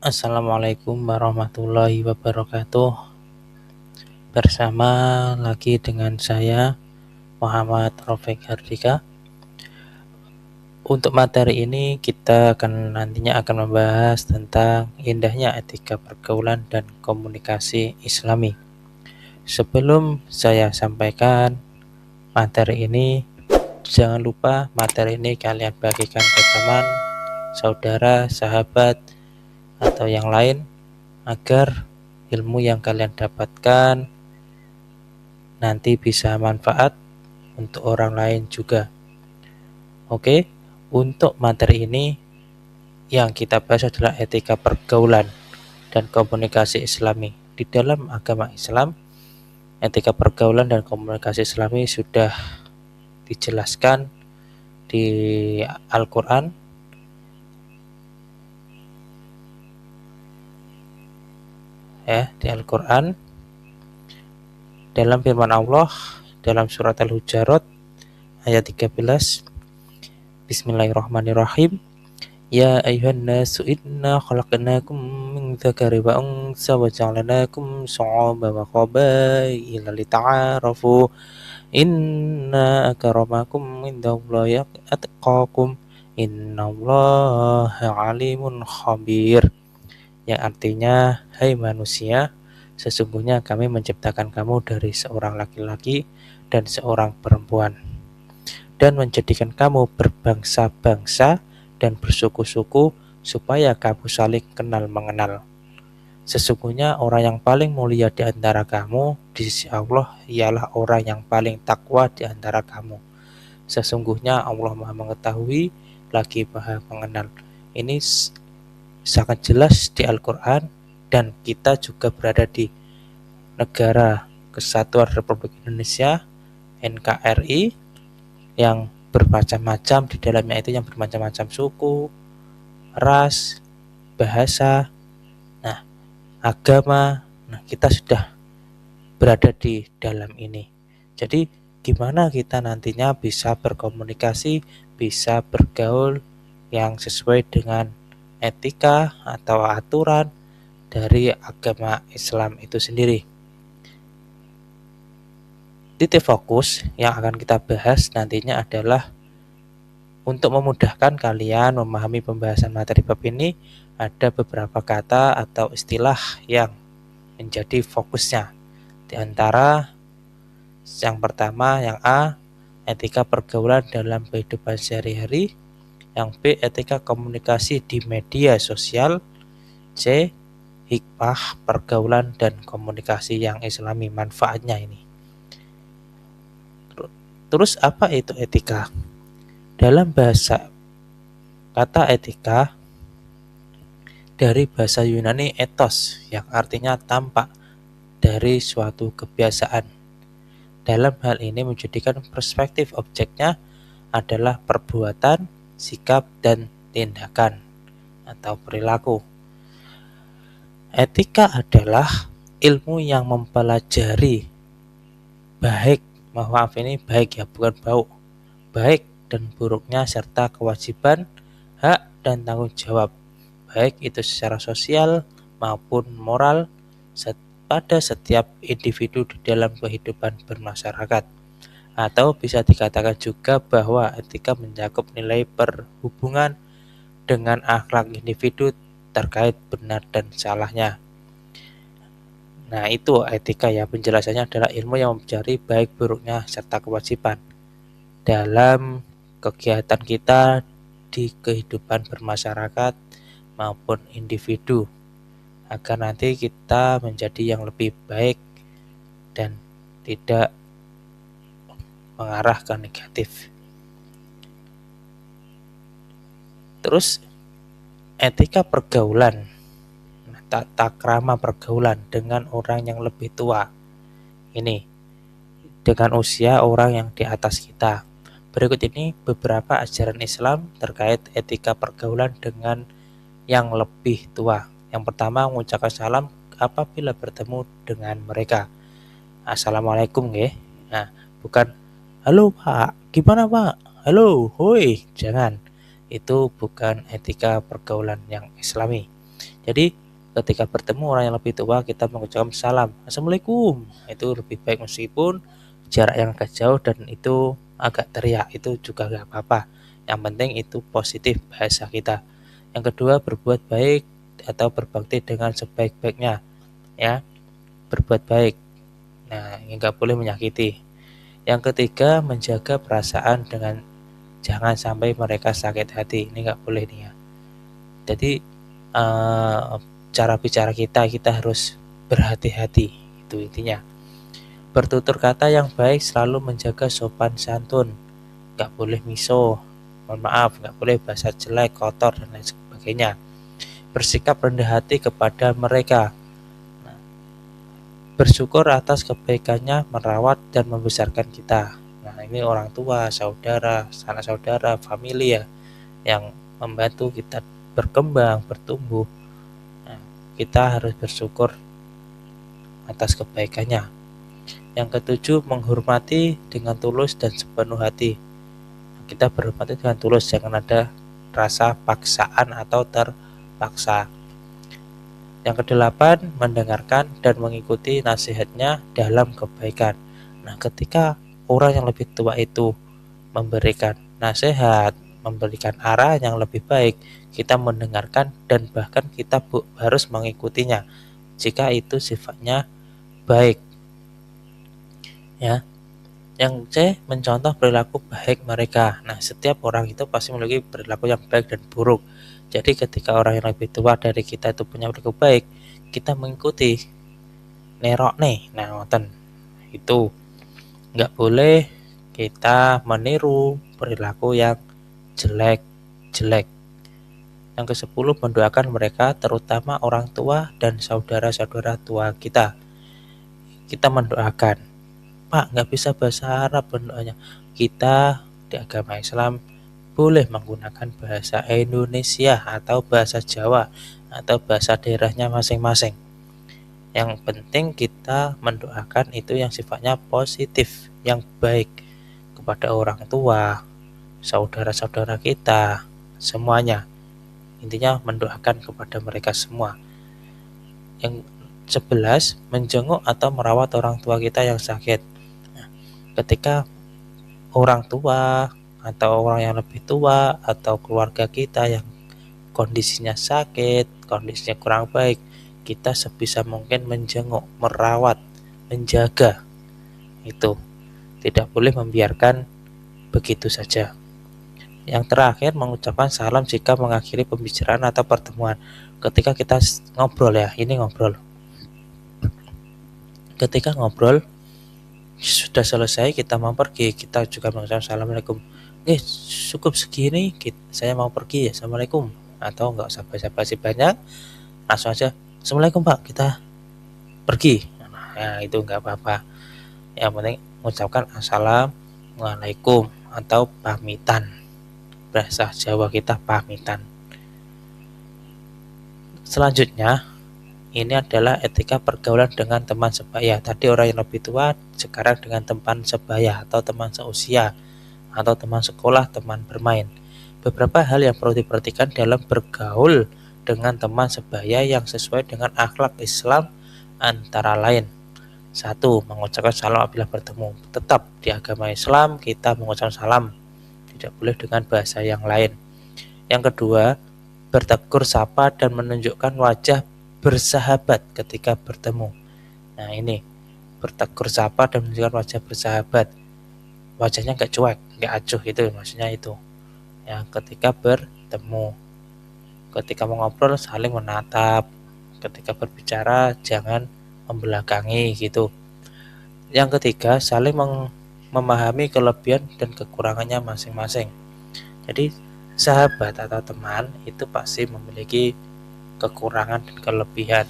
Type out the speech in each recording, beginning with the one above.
Assalamualaikum warahmatullahi wabarakatuh. Bersama lagi dengan saya Muhammad Rafiq Hardika. Untuk materi ini kita nantinya akan membahas tentang indahnya etika pergaulan dan komunikasi Islami. Sebelum saya sampaikan materi ini, jangan lupa materi ini kalian bagikan ke teman, saudara, sahabat, atau yang lain agar ilmu yang kalian dapatkan nanti bisa manfaat untuk orang lain juga. Oke, untuk materi ini yang kita bahas adalah etika pergaulan dan komunikasi Islami. Di dalam agama Islam, etika pergaulan dan komunikasi Islami sudah dijelaskan di Al-Quran. Di Al-Quran dalam firman Allah dalam surat Al-Hujurat ayat 13, Bismillahirrahmanirrahim. Ya ayuhan nasu inna khalaqnakum min dzakari wa unsa wa ja'alnakum syu'uban wa qabaila lita'arafu inna akramakum indallahi atqakum innallaha alimun khabir. Yang artinya, hai manusia, sesungguhnya kami menciptakan kamu dari seorang laki-laki dan seorang perempuan dan menjadikan kamu berbangsa-bangsa dan bersuku-suku supaya kamu saling kenal mengenal. Sesungguhnya orang yang paling mulia di antara kamu di sisi Allah ialah orang yang paling takwa di antara kamu. Sesungguhnya Allah Maha mengetahui lagi Maha mengenal. Ini sangat jelas di Al-Quran, dan kita juga berada di negara Kesatuan Republik Indonesia NKRI yang bermacam-macam, di dalamnya itu yang bermacam-macam suku, ras, bahasa, agama. Kita sudah berada di dalam ini. Jadi gimana kita nantinya bisa berkomunikasi, bisa bergaul yang sesuai dengan etika atau aturan dari agama Islam itu sendiri. Titik fokus yang akan kita bahas nantinya adalah untuk memudahkan kalian memahami pembahasan materi bab ini, ada beberapa kata atau istilah yang menjadi fokusnya. Di antara yang pertama, yang A, etika pergaulan dalam kehidupan sehari-hari. Yang B, etika komunikasi di media sosial. C, hikmah pergaulan dan komunikasi yang Islami, manfaatnya ini. Terus apa itu etika? Dalam bahasa, kata etika dari bahasa Yunani ethos yang artinya tampak dari suatu kebiasaan. Dalam hal ini menjadikan perspektif objeknya adalah perbuatan, sikap, dan tindakan atau perilaku. Etika adalah ilmu yang mempelajari baik dan buruknya serta kewajiban, hak, dan tanggung jawab, baik itu secara sosial maupun moral pada setiap individu di dalam kehidupan bermasyarakat. Atau bisa dikatakan juga bahwa etika mencakup nilai perhubungan dengan akhlak individu terkait benar dan salahnya. Itu etika ya, penjelasannya adalah ilmu yang mempelajari baik buruknya serta kewajiban dalam kegiatan kita di kehidupan bermasyarakat maupun individu, agar nanti kita menjadi yang lebih baik dan tidak mengarah ke negatif. Terus etika pergaulan, tata krama pergaulan dengan orang yang lebih tua. Ini dengan usia orang yang di atas kita. Berikut ini beberapa ajaran Islam terkait etika pergaulan dengan yang lebih tua. Yang pertama, mengucapkan salam apabila bertemu dengan mereka. Assalamualaikum nggih. Bukan halo Pak, gimana Pak? Halo, hoi, jangan. Itu bukan etika pergaulan yang Islami. Jadi ketika bertemu orang yang lebih tua, kita mengucapkan salam, Assalamualaikum. Itu lebih baik meskipun jarak yang agak jauh dan itu agak teriak, itu juga gak apa-apa. Yang penting itu positif bahasa kita. Yang kedua, berbuat baik atau berbakti dengan sebaik-baiknya, ya, berbuat baik. Nah, ini nggak boleh menyakiti. Yang ketiga, menjaga perasaan dengan jangan sampai mereka sakit hati. Ini nggak boleh nih ya. Jadi eh, cara bicara kita harus berhati-hati. Itu intinya. Bertutur kata yang baik, selalu menjaga sopan santun. Nggak boleh miso. Mohon maaf, nggak boleh bahasa jelek, kotor dan lain sebagainya. Bersikap rendah hati kepada mereka. Bersyukur atas kebaikannya merawat dan membesarkan kita. Nah, ini orang tua, saudara, sanak saudara, famili ya, yang membantu kita berkembang, bertumbuh. Nah, kita harus bersyukur atas kebaikannya. Yang ketujuh, menghormati dengan tulus dan sepenuh hati. Kita berhormati dengan tulus, jangan ada rasa paksaan atau terpaksa. Yang kedelapan, mendengarkan dan mengikuti nasihatnya dalam kebaikan. Nah, ketika orang yang lebih tua itu memberikan nasihat, memberikan arah yang lebih baik, kita mendengarkan dan bahkan kita harus mengikutinya jika itu sifatnya baik. Ya, yang C, mencontoh perilaku baik mereka. Nah, setiap orang itu pasti memiliki perilaku yang baik dan buruk. Jadi ketika orang yang lebih tua dari kita itu punya perilaku baik, kita mengikuti nerok nih. Nah, ngoten. Itu nggak boleh kita meniru perilaku yang jelek-jelek. Yang ke-10, mendoakan mereka, terutama orang tua dan saudara-saudara tua kita. Kita mendoakan, Pak, nggak bisa bahasa Arab berdoanya. Kita di agama Islam boleh menggunakan bahasa Indonesia atau bahasa Jawa atau bahasa daerahnya masing-masing. Yang penting kita mendoakan itu yang sifatnya positif, yang baik kepada orang tua, saudara-saudara kita, semuanya. Intinya mendoakan kepada mereka semua. Yang 11, menjenguk atau merawat orang tua kita yang sakit. Nah, ketika orang tua atau orang yang lebih tua atau keluarga kita yang kondisinya sakit, kondisinya kurang baik, kita sebisa mungkin menjenguk, merawat, menjaga. Itu tidak boleh membiarkan begitu saja. Yang terakhir, mengucapkan salam jika mengakhiri pembicaraan atau pertemuan. Ketika kita ngobrol ya, ini ngobrol. Ketika ngobrol sudah selesai, kita mau pergi, kita juga mengucapkan assalamualaikum. Cukup segini, saya mau pergi ya, assalamualaikum. Atau nggak usah basa-basi banyak, langsung aja, assalamualaikum Pak, kita pergi. Nah, itu nggak apa-apa. Yang penting mengucapkan assalamualaikum atau pamitan. Bahasa Jawa kita pamitan. Selanjutnya, ini adalah etika pergaulan dengan teman sebaya. Tadi orang yang lebih tua, sekarang dengan teman sebaya atau teman seusia atau teman sekolah, teman bermain. Beberapa hal yang perlu diperhatikan dalam bergaul dengan teman sebaya yang sesuai dengan akhlak Islam antara lain. 1. Mengucapkan salam apabila bertemu. Tetap di agama Islam kita mengucapkan salam, tidak boleh dengan bahasa yang lain. Yang kedua, bertegur sapa dan menunjukkan wajah bersahabat ketika bertemu. Nah, ini bertegur sapa dan menunjukkan wajah bersahabat. Wajahnya nggak cuek, nggak acuh, itu maksudnya itu. Ya, ketika bertemu, ketika mau ngobrol saling menatap, ketika berbicara jangan membelakangi gitu. Yang ketiga, saling memahami kelebihan dan kekurangannya masing-masing. Jadi sahabat atau teman itu pasti memiliki kekurangan dan kelebihan.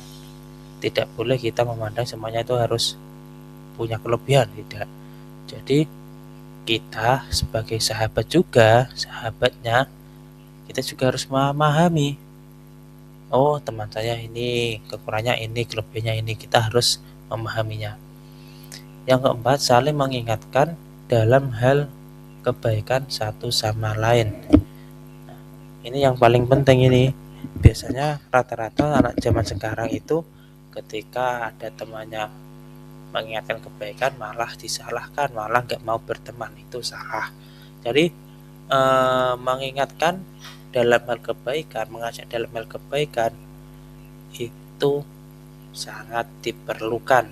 Tidak boleh kita memandang semuanya itu harus punya kelebihan, tidak. Jadi kita sebagai sahabat juga, sahabatnya, kita juga harus memahami, oh teman saya ini kekurangannya ini, kelebihannya ini, kita harus memahaminya. Yang keempat, saling mengingatkan dalam hal kebaikan satu sama lain. Ini yang paling penting ini. biasanya rata-rata anak zaman sekarang itu ketika ada temannya mengingatkan kebaikan malah disalahkan, malah nggak mau berteman, itu salah. Jadi mengingatkan dalam hal kebaikan, mengajak dalam hal kebaikan itu sangat diperlukan.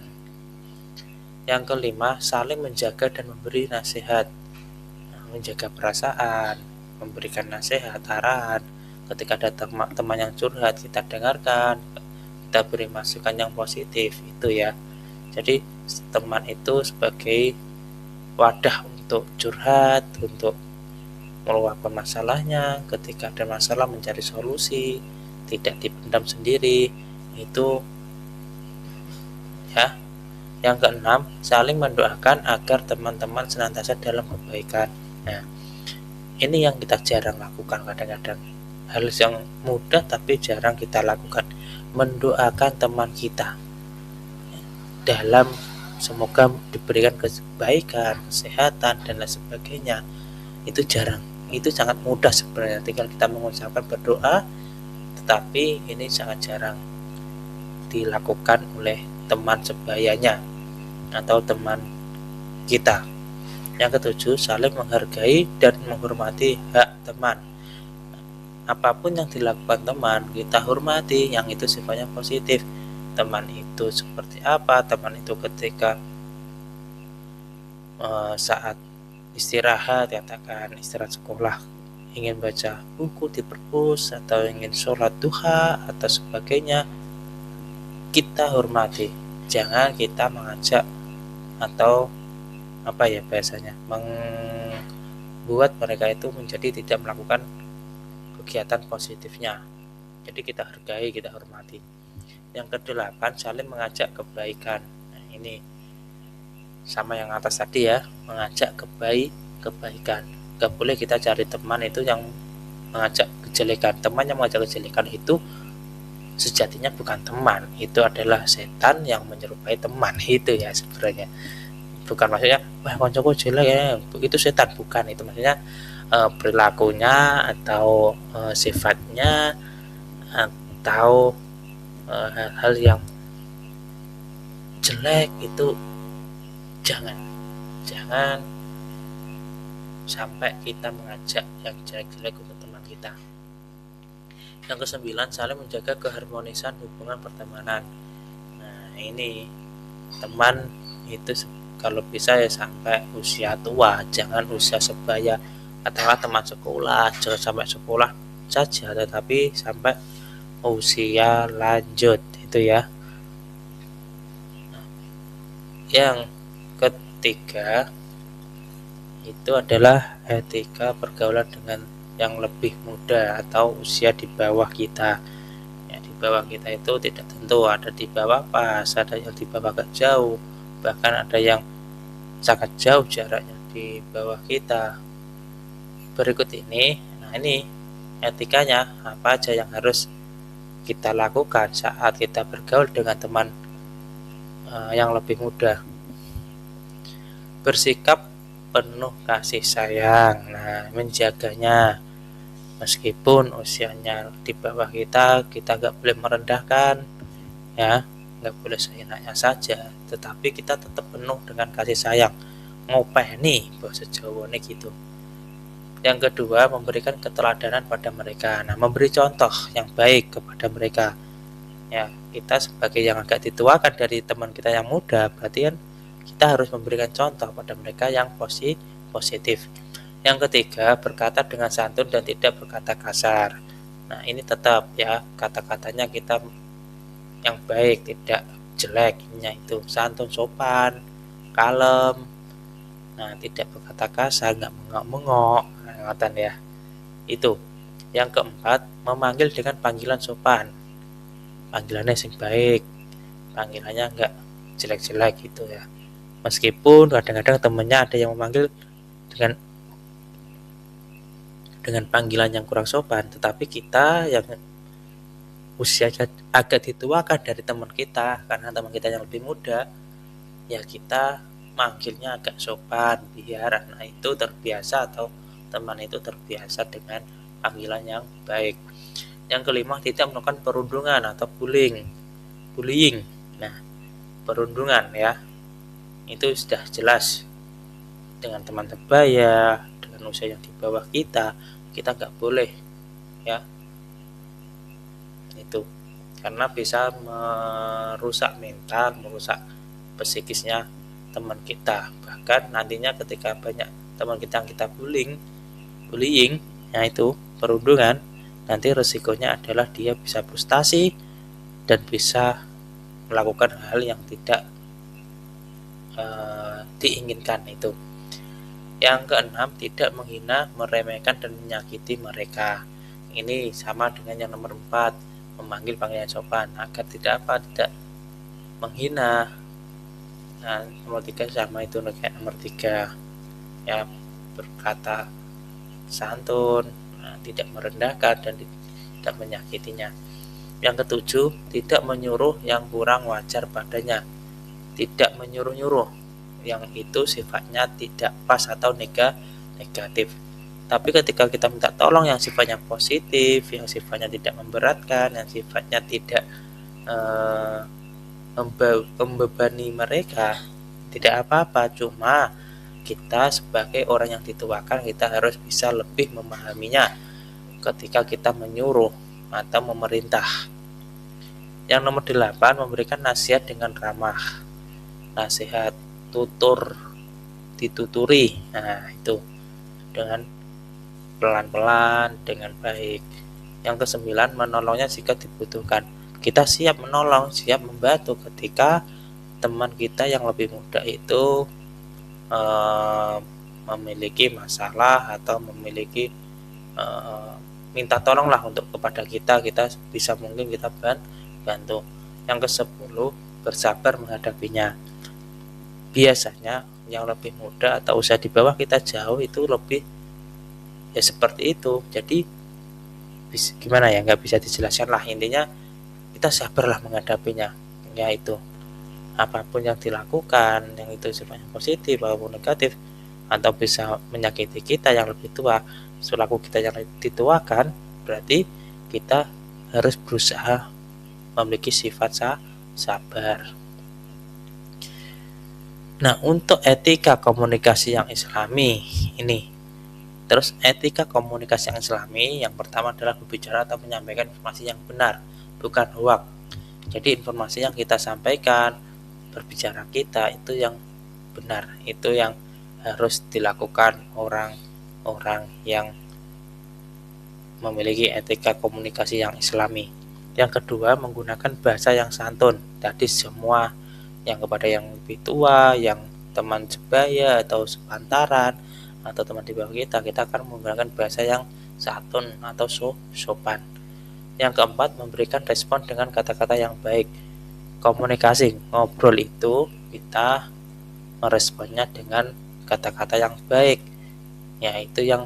Yang kelima, saling menjaga dan memberi nasihat. Menjaga perasaan, memberikan nasihat, arahan. Ketika ada teman yang curhat, kita dengarkan, kita beri masukan yang positif, itu ya. Jadi teman itu sebagai wadah untuk curhat, untuk meluapkan masalahnya. Ketika ada masalah mencari solusi, tidak dipendam sendiri, itu ya. Yang keenam, saling mendoakan agar teman-teman senantiasa dalam kebaikan. Nah, ini yang kita jarang lakukan kadang-kadang. Hal yang mudah tapi jarang kita lakukan. Mendoakan teman kita dalam semoga diberikan kebaikan, kesehatan, dan lain sebagainya. Itu jarang. Itu sangat mudah sebenarnya. Tinggal kita mengucapkan berdoa, tetapi ini sangat jarang dilakukan oleh teman sebayanya atau teman kita. Yang ketujuh, saling menghargai dan menghormati hak teman. Apapun yang dilakukan teman, kita hormati, yang itu sifatnya positif. Teman itu seperti apa, teman itu ketika saat istirahat, katakan istirahat sekolah, ingin baca buku di perpus atau ingin sholat duha atau sebagainya, kita hormati. Jangan kita mengajak atau membuat mereka itu menjadi tidak melakukan kegiatan positifnya. Jadi kita hargai, kita hormati. Yang kedelapan, saling mengajak kebaikan. Nah, ini sama yang atas tadi ya, mengajak kebaikan. Gak boleh kita cari teman itu yang mengajak kejelekan. Teman yang mengajak kejelekan itu sejatinya bukan teman, itu adalah setan yang menyerupai teman, itu ya sebenarnya. Bukan maksudnya wah koncoku jelek ya, itu setan, bukan. Itu maksudnya perilakunya atau sifatnya atau hal-hal yang jelek itu jangan sampai kita mengajak yang jelek-jelek untuk teman kita. Yang kesembilan, saling menjaga keharmonisan hubungan pertemanan. Nah, ini teman itu kalau bisa ya sampai usia tua, jangan usia sebaya. Katakanlah teman sekolah, jangan sampai sekolah saja, tetapi sampai usia lanjut, itu ya. Nah, yang ketiga itu adalah etika pergaulan dengan yang lebih muda atau usia di bawah kita. Ya, di bawah kita itu tidak tentu, ada di bawah pas, ada yang di bawah agak jauh, bahkan ada yang sangat jauh jaraknya di bawah kita. Berikut ini, nah ini etikanya, apa aja yang harus kita lakukan saat kita bergaul dengan teman yang lebih muda. Bersikap penuh kasih sayang, nah menjaganya. Meskipun usianya di bawah kita gak boleh merendahkan, ya, gak boleh seenaknya saja, tetapi kita tetap penuh dengan kasih sayang. Ngopeni bahasa Jawa nih gitu. Yang kedua, memberikan keteladanan pada mereka. Nah, memberi contoh yang baik kepada mereka. Ya, kita sebagai yang agak dituakan dari teman kita yang muda, berarti kan kita harus memberikan contoh pada mereka yang positif. Yang ketiga, berkata dengan santun dan tidak berkata kasar. Nah, ini tetap ya, kata-katanya kita yang baik, tidak jeleknya itu santun, sopan, kalem. Nah, tidak berkata kasar, nggak mengok-mengok, ngatan ya. Itu. Yang keempat, memanggil dengan panggilan sopan. Panggilannya sing baik, panggilannya nggak jelek-jelek gitu ya. Meskipun kadang-kadang temennya ada yang memanggil dengan panggilan yang kurang sopan, tetapi kita yang usianya agak dituakan dari teman kita, karena teman kita yang lebih muda, ya kita manggilnya agak sopan biar anak itu terbiasa atau teman itu terbiasa dengan panggilan yang baik. Yang kelima, tidak melakukan perundungan atau bullying. Nah, perundungan ya, itu sudah jelas dengan teman sebaya, dengan usia yang di bawah kita nggak boleh ya, itu karena bisa merusak mental, merusak psikisnya teman kita. Bahkan nantinya ketika banyak teman kita yang kita bullying, nah itu perundungan, nanti resikonya adalah dia bisa frustasi dan bisa melakukan hal yang tidak diinginkan itu. Yang keenam, tidak menghina, meremehkan, dan menyakiti mereka. Ini sama dengan yang nomor 4, memanggil panggilan sopan agar tidak menghina. Nah, nomor 3 sama itu kayak nomor 3 ya, berkata santun, tidak merendahkan dan tidak menyakitinya. Yang ketujuh, tidak menyuruh yang kurang wajar padanya. Tidak menyuruh-nyuruh yang itu sifatnya tidak pas atau negatif. Tapi ketika kita minta tolong yang sifatnya positif, yang sifatnya tidak memberatkan, yang sifatnya tidak membebani mereka, tidak apa-apa. Cuma kita sebagai orang yang dituakan, kita harus bisa lebih memahaminya ketika kita menyuruh atau memerintah. Yang nomor 8, memberikan nasihat dengan ramah. Nasihat, dituturi. Nah, itu dengan pelan-pelan, dengan baik. Yang ke-9, menolongnya jika dibutuhkan. Kita siap menolong, siap membantu ketika teman kita yang lebih muda itu memiliki masalah atau memiliki minta tolonglah untuk kepada kita bisa mungkin kita bantu. Yang ke-10, bersabar menghadapinya. Biasanya yang lebih muda atau usia di bawah kita jauh itu lebih ya seperti itu. Jadi gimana ya, nggak bisa dijelaskan lah, intinya kita sabarlah menghadapinya. Ya itu, apapun yang dilakukan, yang itu sifatnya positif maupun negatif, atau bisa menyakiti kita yang lebih tua, selaku kita yang dituakan, berarti kita harus berusaha memiliki sifat sabar. Nah, untuk etika komunikasi yang islami ini, terus etika komunikasi yang islami yang pertama adalah berbicara atau menyampaikan informasi yang benar, bukan hoak. Jadi informasi yang kita sampaikan, berbicara kita itu yang benar, itu yang harus dilakukan orang-orang yang memiliki etika komunikasi yang islami. Yang kedua, menggunakan bahasa yang santun. Tadi semua yang kepada yang lebih tua, yang teman sebaya atau sepantaran, atau teman di bawah kita akan menggunakan bahasa yang santun atau sopan. Yang keempat, memberikan respon dengan kata-kata yang baik. Komunikasi, ngobrol itu kita meresponnya dengan kata-kata yang baik, yaitu yang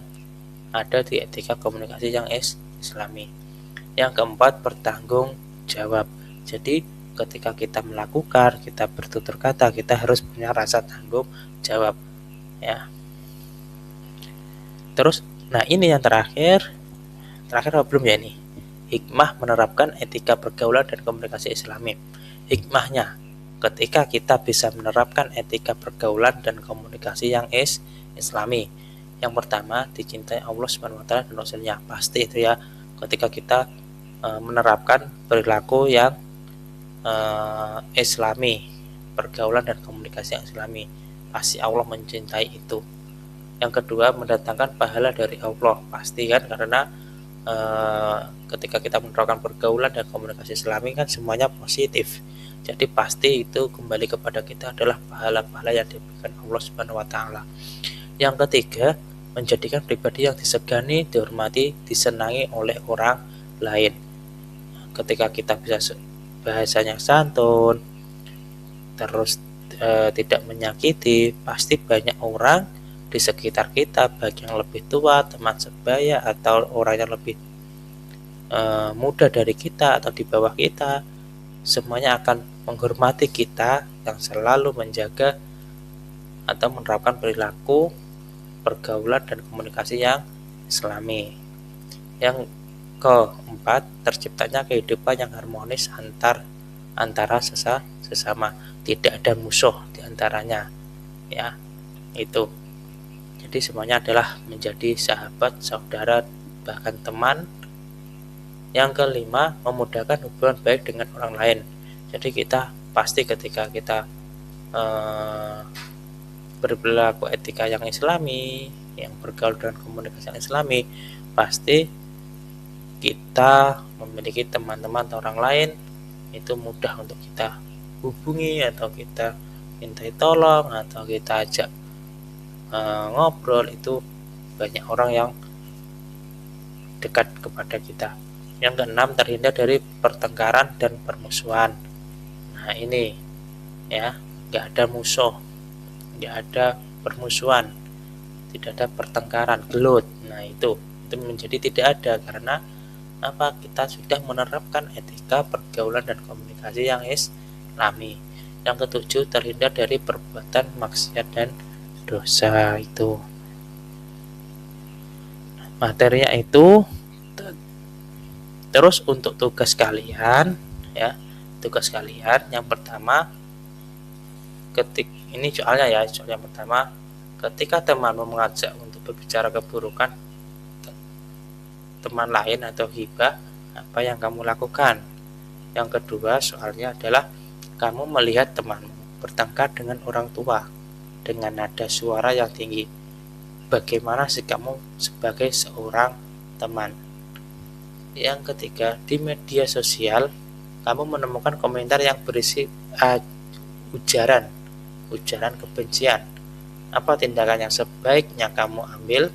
ada di etika komunikasi yang islami. Yang keempat, bertanggung jawab. Jadi ketika kita melakukan, kita bertutur kata, kita harus punya rasa tanggung jawab ya. Terus, nah ini yang terakhir apa belum ya ini? Hikmah menerapkan etika pergaulan dan komunikasi islami. Hikmahnya, ketika kita bisa menerapkan etika pergaulan dan komunikasi yang islami, yang pertama, dicintai Allah SWT dan Rasulnya. Pasti itu ya, ketika kita menerapkan perilaku yang islami, pergaulan dan komunikasi yang islami, pasti Allah mencintai itu. Yang kedua, mendatangkan pahala dari Allah, pasti kan, karena ketika kita menerapkan pergaulan dan komunikasi islami kan semuanya positif, jadi pasti itu kembali kepada kita adalah pahala-pahala yang diberikan Allah Subhanahu wa taala. Yang ketiga, menjadikan pribadi yang disegani, dihormati, disenangi oleh orang lain. Ketika kita bisa bahasanya santun, terus tidak menyakiti, pasti banyak orang di sekitar kita, baik yang lebih tua, teman sebaya, atau orang yang lebih muda dari kita atau di bawah kita, semuanya akan menghormati kita yang selalu menjaga atau menerapkan perilaku, pergaulan dan komunikasi yang islami. Yang Keempat, terciptanya kehidupan yang harmonis antara sesama, tidak ada musuh di antaranya, ya. Itu. Jadi semuanya adalah menjadi sahabat, saudara, bahkan teman. Yang kelima, memudahkan hubungan baik dengan orang lain. Jadi kita pasti ketika kita berperilaku etika yang islami, yang bergaul dengan komunikasi yang islami, pasti kita memiliki teman-teman atau orang lain itu mudah untuk kita hubungi, atau kita mintai tolong, atau kita ajak ngobrol. Itu banyak orang yang dekat kepada kita. Yang keenam, terhindar dari pertengkaran dan permusuhan. Nah ini ya, nggak ada musuh, nggak ada permusuhan, tidak ada pertengkaran, gelut. Nah itu menjadi tidak ada karena apa? Kita sudah menerapkan etika pergaulan dan komunikasi yang islami. Yang ketujuh, terhindar dari perbuatan maksiat dan dosa. Itu materinya itu. Terus untuk tugas kalian, ya, tugas kalian yang pertama, ini soalnya ya, soal yang pertama, ketika temanmu mengajak untuk berbicara keburukan teman lain atau hibah, apa yang kamu lakukan? Yang kedua, soalnya adalah kamu melihat temanmu bertengkar dengan orang tua dengan nada suara yang tinggi. Bagaimana sikapmu sebagai seorang teman? Yang ketiga, di media sosial kamu menemukan komentar yang berisi ujaran kebencian. Apa tindakan yang sebaiknya kamu ambil?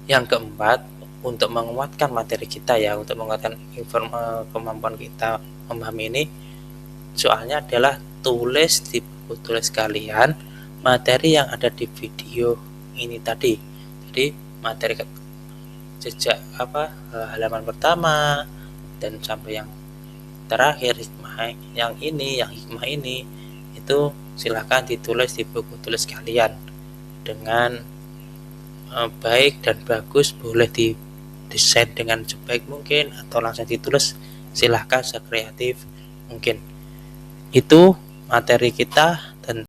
Yang keempat, untuk menguatkan materi kita ya, untuk menguatkan kemampuan kita memahami ini, soalnya adalah tulis di buku tulis kalian materi yang ada di video ini tadi. Jadi materi sejak halaman pertama dan sampai yang terakhir, yang hikmah ini itu silahkan ditulis di buku tulis kalian dengan baik dan bagus. Boleh didesain dengan sebaik mungkin atau langsung ditulis, silahkan sekreatif mungkin. Itu materi kita